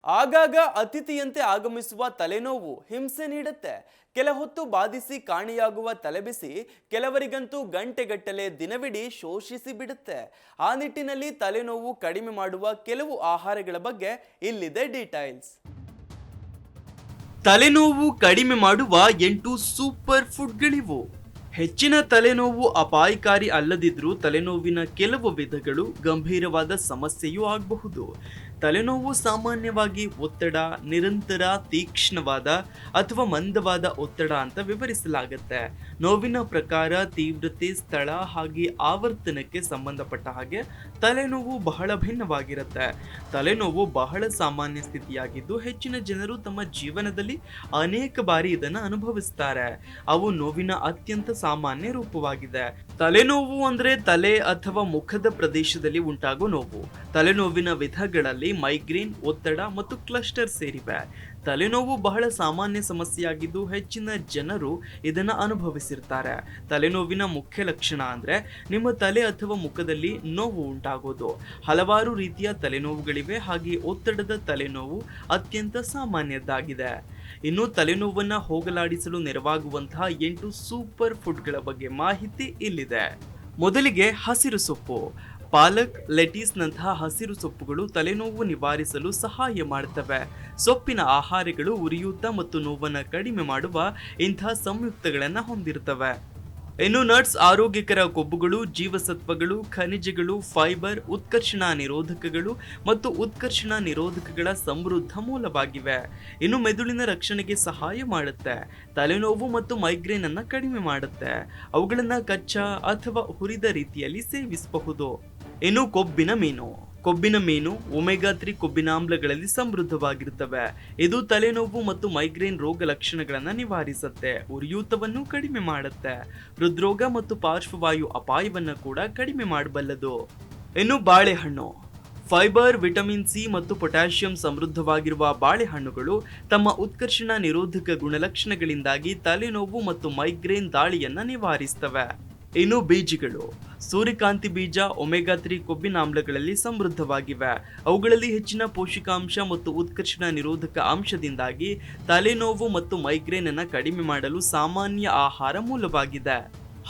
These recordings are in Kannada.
ಆಗಾಗ ಅತಿಥಿಯಂತೆ ಆಗಮಿಸುವ ತಲೆನೋವು ಹಿಂಸೆ ನೀಡುತ್ತೆ. ಕೆಲ ಹೊತ್ತು ಬಾಧಿಸಿ ಕಾಣೆಯಾಗುವ ತಲೆಬಿಸಿ ಕೆಲವರಿಗಂತೂ ಗಂಟೆಗಟ್ಟಲೆ ದಿನವಿಡೀ ಶೋಷಿಸಿ ಬಿಡುತ್ತೆ. ಆ ನಿಟ್ಟಿನಲ್ಲಿ ತಲೆನೋವು ಕಡಿಮೆ ಮಾಡುವ ಕೆಲವು ಆಹಾರಗಳ ಬಗ್ಗೆ ಇಲ್ಲಿದೆ ಡೀಟೇಲ್ಸ್. ತಲೆನೋವು ಕಡಿಮೆ ಮಾಡುವ 8 ಸೂಪರ್ ಫುಡ್ಗಳಿವು. ಹೆಚ್ಚಿನ ತಲೆನೋವು ಅಪಾಯಕಾರಿ ಅಲ್ಲದಿದ್ರೂ ತಲೆನೋವಿನ ಕೆಲವು ವಿಧಗಳು ಗಂಭೀರವಾದ ಸಮಸ್ಯೆಯೂ ಆಗಬಹುದು. ತಲೆನೋವು ಸಾಮಾನ್ಯವಾಗಿ ಒತ್ತಡ, ನಿರಂತರ ತೀಕ್ಷ್ಣವಾದ ಅಥವಾ ಮಂದವಾದ ಒತ್ತಡ ಅಂತ ವಿವರಿಸಲಾಗುತ್ತೆ. ನೋವಿನ ಪ್ರಕಾರ, ತೀವ್ರತೆ, ಸ್ಥಳ ಹಾಗೆ ಆವರ್ತನಕ್ಕೆ ಸಂಬಂಧಪಟ್ಟ ಹಾಗೆ ತಲೆನೋವು ಬಹಳ ಭಿನ್ನವಾಗಿರುತ್ತೆ. ತಲೆನೋವು ಬಹಳ ಸಾಮಾನ್ಯ ಸ್ಥಿತಿಯಾಗಿದ್ದು ಹೆಚ್ಚಿನ ಜನರು ತಮ್ಮ ಜೀವನದಲ್ಲಿ ಅನೇಕ ಬಾರಿ ಇದನ್ನು ಅನುಭವಿಸ್ತಾರೆ. ಅವು ನೋವಿನ ಅತ್ಯಂತ ಸಾಮಾನ್ಯ ರೂಪವಾಗಿದೆ. ತಲೆನೋವು ಅಂದ್ರೆ ತಲೆ ಅಥವಾ ಮುಖದ ಪ್ರದೇಶದಲ್ಲಿ ಉಂಟಾಗುವ ನೋವು. ತಲೆನೋವಿನ ವಿಧಗಳಲ್ಲಿ ಮೈಗ್ರೇನ್, ಒತ್ತಡ ಮತ್ತು ಕ್ಲಸ್ಟರ್ ಸೇರಿವೆ. ತಲೆನೋವು ಬಹಳ ಸಾಮಾನ್ಯ ಸಮಸ್ಯೆಯಾಗಿದ್ದು ಹೆಚ್ಚಿನ ಜನರು ಇದನ್ನು ಅನುಭವಿಸಿರ್ತಾರೆ. ತಲೆನೋವಿನ ಮುಖ್ಯ ಲಕ್ಷಣ ಅಂದ್ರೆ ನಿಮ್ಮ ತಲೆ ಅಥವಾ ಮುಖದಲ್ಲಿ ನೋವು ಉಂಟಾಗೋದು. ಹಲವಾರು ರೀತಿಯ ತಲೆನೋವುಗಳಿವೆ, ಹಾಗೆ ಒತ್ತಡದ ತಲೆನೋವು ಅತ್ಯಂತ ಸಾಮಾನ್ಯದ್ದಾಗಿದೆ. ಇನ್ನು ತಲೆನೋವನ್ನ ಹೋಗಲಾಡಿಸಲು ನೆರವಾಗುವಂತಹ 8 ಸೂಪರ್ ಫುಡ್ಗಳ ಬಗ್ಗೆ ಮಾಹಿತಿ ಇಲ್ಲಿದೆ. ಮೊದಲಿಗೆ ಹಸಿರು ಸೊಪ್ಪು. ಪಾಲಕ್, ಲೆಟಿಸ್ ನಂತಹ ಹಸಿರು ಸೊಪ್ಪುಗಳು ತಲೆನೋವು ನಿವಾರಿಸಲು ಸಹಾಯ ಮಾಡುತ್ತವೆ. ಸೊಪ್ಪಿನ ಆಹಾರಗಳು ಉರಿಯೂತ ಮತ್ತು ನೋವನ್ನು ಕಡಿಮೆ ಮಾಡುವ ಇಂತಹ ಸಂಯುಕ್ತಗಳನ್ನು ಹೊಂದಿರುತ್ತವೆ. ಇನ್ನು ನಟ್ಸ್ ಆರೋಗ್ಯಕರ ಕೊಬ್ಬುಗಳು, ಜೀವಸತ್ವಗಳು, ಖನಿಜಗಳು, ಫೈಬರ್, ಉತ್ಕರ್ಷಣ ನಿರೋಧಕಗಳು ಮತ್ತು ಉತ್ಕರ್ಷಣ ನಿರೋಧಕಗಳ ಸಮೃದ್ಧ ಮೂಲವಾಗಿವೆ. ಇನ್ನು ಮೆದುಳಿನ ರಕ್ಷಣೆಗೆ ಸಹಾಯ ಮಾಡುತ್ತೆ. ತಲೆನೋವು ಮತ್ತು ಮೈಗ್ರೇನ್ ಅನ್ನು ಕಡಿಮೆ ಮಾಡುತ್ತೆ. ಅವುಗಳನ್ನ ಕಚ್ಚಾ ಅಥವಾ ಹುರಿದ ರೀತಿಯಲ್ಲಿ ಸೇವಿಸಬಹುದು. ಇನ್ನು ಕೊಬ್ಬಿನ ಮೀನು ಒಮೆಗಾ 3 ಕೊಬ್ಬಿನಾಮ್ಲಗಳಲ್ಲಿ ಸಮೃದ್ಧವಾಗಿರುತ್ತವೆ. ಇದು ತಲೆನೋವು ಮತ್ತು ಮೈಗ್ರೇನ್ ರೋಗ ಲಕ್ಷಣಗಳನ್ನು ನಿವಾರಿಸುತ್ತೆ. ಉರಿಯೂತವನ್ನು ಕಡಿಮೆ ಮಾಡುತ್ತೆ. ಹೃದ್ರೋಗ ಮತ್ತು ಪಾರ್ಶ್ವವಾಯು ಅಪಾಯವನ್ನು ಕೂಡ ಕಡಿಮೆ ಮಾಡಬಲ್ಲದು. ಇನ್ನು ಬಾಳೆಹಣ್ಣು. ಫೈಬರ್, ವಿಟಮಿನ್ ಸಿ ಮತ್ತು ಪೊಟ್ಯಾಷಿಯಂ ಸಮೃದ್ಧವಾಗಿರುವ ಬಾಳೆಹಣ್ಣುಗಳು ತಮ್ಮ ಉತ್ಕರ್ಷಣ ನಿರೋಧಕ ಗುಣಲಕ್ಷಣಗಳಿಂದಾಗಿ ತಲೆನೋವು ಮತ್ತು ಮೈಗ್ರೇನ್ ದಾಳಿಯನ್ನ ನಿವಾರಿಸ್ತವೆ. ಇನ್ನು ಬೀಜಗಳು. ಸೂರ್ಯಕಾಂತಿ ಬೀಜ ಒಮೆಗಾ 3 ಕೊಬ್ಬಿನಾಮ್ಲಗಳಲ್ಲಿ ಸಮೃದ್ಧವಾಗಿವೆ. ಅವುಗಳಲ್ಲಿ ಹೆಚ್ಚಿನ ಪೋಷಕಾಂಶ ಮತ್ತು ಉತ್ಕರ್ಷಣ ನಿರೋಧಕ ಅಂಶದಿಂದಾಗಿ ತಲೆನೋವು ಮತ್ತು ಮೈಗ್ರೇನ್ ಅನ್ನು ಕಡಿಮೆ ಮಾಡಲು ಸಾಮಾನ್ಯ ಆಹಾರ ಮೂಲವಾಗಿದೆ.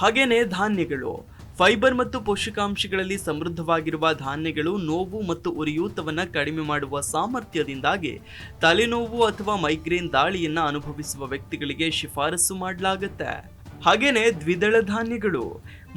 ಹಾಗೇನೆ ಧಾನ್ಯಗಳು. ಫೈಬರ್ ಮತ್ತು ಪೋಷಕಾಂಶಗಳಲ್ಲಿ ಸಮೃದ್ಧವಾಗಿರುವ ಧಾನ್ಯಗಳು ನೋವು ಮತ್ತು ಉರಿಯೂತವನ್ನು ಕಡಿಮೆ ಮಾಡುವ ಸಾಮರ್ಥ್ಯದಿಂದಾಗಿ ತಲೆನೋವು ಅಥವಾ ಮೈಗ್ರೇನ್ ದಾಳಿಯನ್ನ ಅನುಭವಿಸುವ ವ್ಯಕ್ತಿಗಳಿಗೆ ಶಿಫಾರಸು ಮಾಡಲಾಗುತ್ತೆ. ಹಾಗೇನೆ ದ್ವಿದಳ ಧಾನ್ಯಗಳು.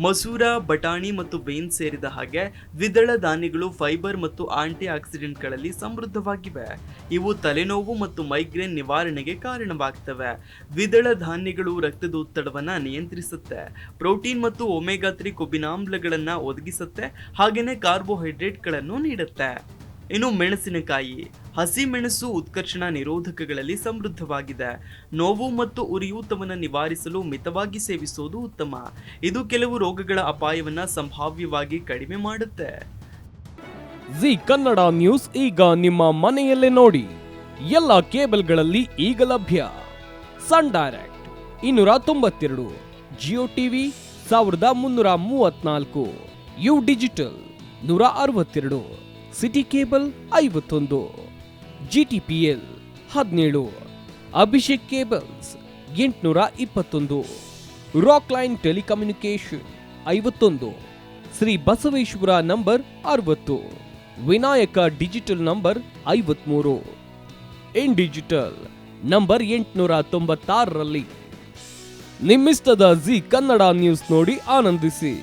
ಮಸೂರ, ಬಟಾಣಿ ಮತ್ತು ಬೇನ್ಸ್ ಸೇರಿದ ಹಾಗೆ ದ್ವಿದಳ ಧಾನ್ಯಗಳು ಫೈಬರ್ ಮತ್ತು ಆಂಟಿ ಆಕ್ಸಿಡೆಂಟ್ಗಳಲ್ಲಿ ಸಮೃದ್ಧವಾಗಿವೆ. ಇವು ತಲೆನೋವು ಮತ್ತು ಮೈಗ್ರೇನ್ ನಿವಾರಣೆಗೆ ಕಾರಣವಾಗ್ತವೆ. ದ್ವಿದಳ ಧಾನ್ಯಗಳು ರಕ್ತದೊತ್ತಡವನ್ನು ನಿಯಂತ್ರಿಸುತ್ತೆ. ಪ್ರೋಟೀನ್ ಮತ್ತು ಒಮೆಗಾ 3 ಕೊಬ್ಬಿನಾಮ್ಲಗಳನ್ನು ಒದಗಿಸುತ್ತೆ. ಹಾಗೇನೆ ಕಾರ್ಬೋಹೈಡ್ರೇಟ್ಗಳನ್ನು ನೀಡುತ್ತೆ. ಇನ್ನು ಮೆಣಸಿನಕಾಯಿ. ಹಸಿ ಮೆಣಸು ಉತ್ಕರ್ಷಣ ನಿರೋಧಕಗಳಲ್ಲಿ ಸಮೃದ್ಧವಾಗಿದೆ. ನೋವು ಮತ್ತು ಉರಿಯೂತವನ್ನು ನಿವಾರಿಸಲು ಮಿತವಾಗಿ ಸೇವಿಸುವುದು ಉತ್ತಮ. ಇದು ಕೆಲವು ರೋಗಗಳ ಅಪಾಯವನ್ನು ಸಂಭಾವ್ಯವಾಗಿ ಕಡಿಮೆ ಮಾಡುತ್ತೆ. ಜಿ ಕನ್ನಡ ನ್ಯೂಸ್ ಈಗ ನಿಮ್ಮ ಮನೆಯಲ್ಲೇ ನೋಡಿ. ಎಲ್ಲ ಕೇಬಲ್ಗಳಲ್ಲಿ ಈಗ ಲಭ್ಯ. Sun Direct 292, Jio TV 1334, U Digital 162, City Cable 51, GTPL 17, Abhishek cables 821, Rockline telecommunication 51, Shri Basaveshwara number 60, Vinayaka digital number 53, in digital number 896ರಲ್ಲಿ. ನಿಮ್ಮಿಸ್ತದ ಜಿ ಕನ್ನಡ ನ್ಯೂಸ್ ನೋಡಿ ಆನಂದಿಸಿ.